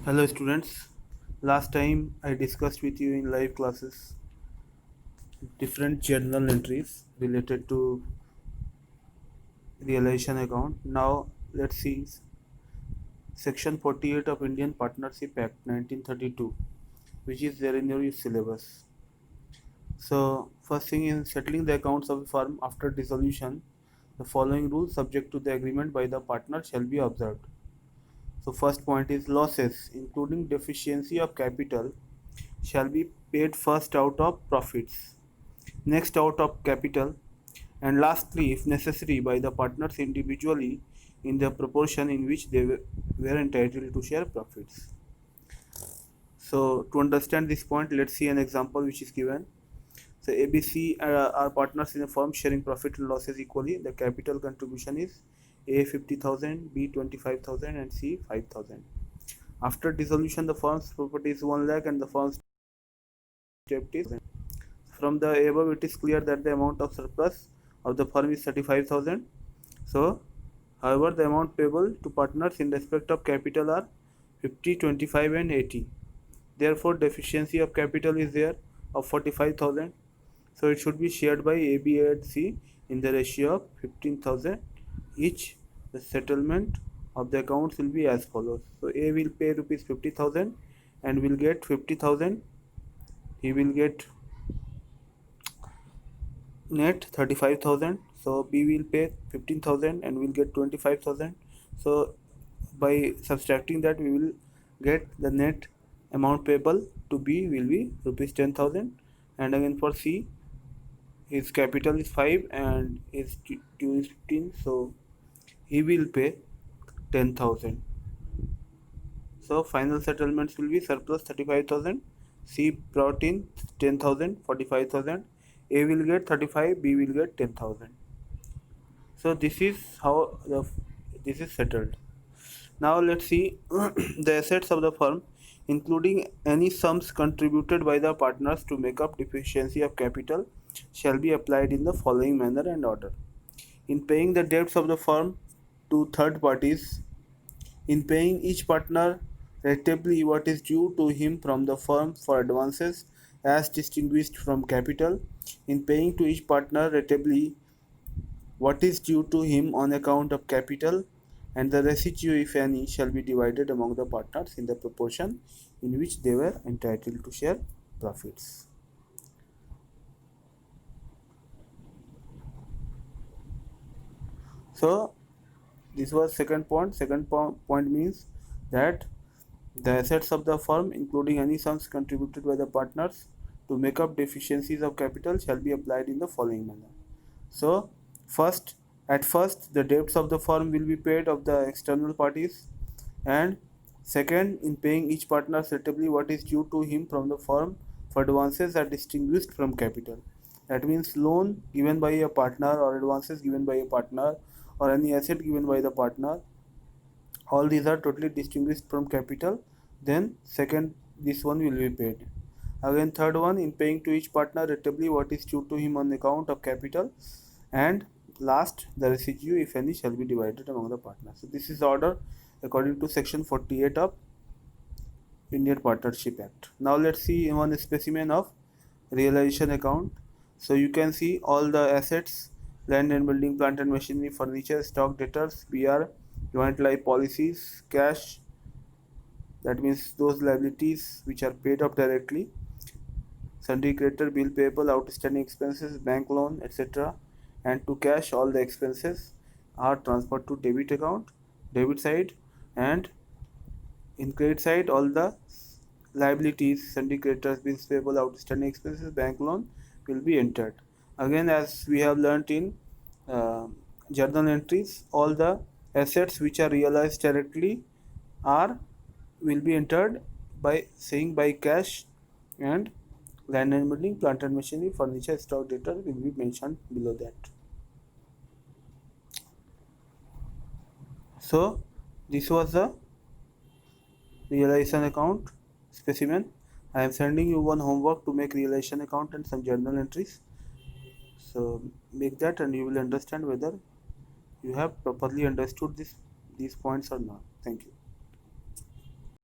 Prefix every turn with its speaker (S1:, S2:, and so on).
S1: Hello students, last time I discussed with you in live classes different journal entries related to realization account. Now let's see section 48 of Indian Partnership Act 1932, which is there in your syllabus. So first thing in settling the accounts of a firm after dissolution, the following rules subject to the agreement by the partner shall be observed. So first point is losses including deficiency of capital shall be paid first out of profits, next out of capital, and lastly, if necessary, by the partners individually in the proportion in which they were entitled to share profits. So, to understand this point, let's see an example which is given. So, ABC are partners in a firm sharing profit and losses equally. The capital contribution is A 50,000, B 25,000, and C 5,000. After dissolution, the firm's property is 1 lakh and the firm's debt is. From the above, it is clear that the amount of surplus of the firm is 35,000. So, however, the amount payable to partners in respect of capital are 50, 25, and 80. Therefore, deficiency of capital is there of 45,000. So, it should be shared by A, B, and C in the ratio of 15,000 each. The settlement of the accounts will be as follows. So, A will pay rupees 50,000 and will get 50,000. He will get net 35,000. So B will pay 15,000 and will get 25,000. So by subtracting that, we will get the net amount payable to B will be rupees 10,000. And again for C, his capital is 5 and his due is 15. So he will pay 10,000. So final settlements will be surplus 35,000. C brought in 10,000, 45,000. A will get 35, B will get 10,000. So this is how this is settled. Now let's see the assets of the firm, including any sums contributed by the partners to make up deficiency of capital, shall be applied in the following manner and order. In paying the debts of the firm to third parties, in paying each partner ratably what is due to him from the firm for advances as distinguished from capital, in paying to each partner ratably what is due to him on account of capital, and the residue, if any, shall be divided among the partners in the proportion in which they were entitled to share profits. So this was second point. Point means that the assets of the firm, including any sums contributed by the partners to make up deficiencies of capital, shall be applied in the following manner. So at first the debts of the firm will be paid of the external parties, and second, in paying each partner suitably what is due to him from the firm for advances are distinguished from capital. That means loan given by a partner or advances given by a partner or any asset given by the partner, all these are totally distinguished from capital. Then second, this one will be paid. Again third one, in paying to each partner ratably what is due to him on account of capital, and last, the residue, if any, shall be divided among the partners. So this is the order according to section 48 of Indian Partnership Act. Now let's see one specimen of realization account. So you can see all the assets: land and building, plant and machinery, furniture, stock, debtors, BR, joint life policies, cash, that means those liabilities which are paid off directly, sundry creditor, bill payable, outstanding expenses, bank loan, etc. And to cash, all the expenses are transferred to debit account, debit side, and in credit side, all the liabilities, sundry creditors, bills payable, outstanding expenses, bank loan will be entered. Again, as we have learnt in uh, journal entries, all the assets which are realized directly are will be entered by saying by cash, and land and building, plant and machinery, furniture, stock, debtor will be mentioned below that. So this was the realization account specimen. I am sending you one homework to make realization account and some journal entries. So make that and you will understand whether you have properly understood these points or not. Thank you.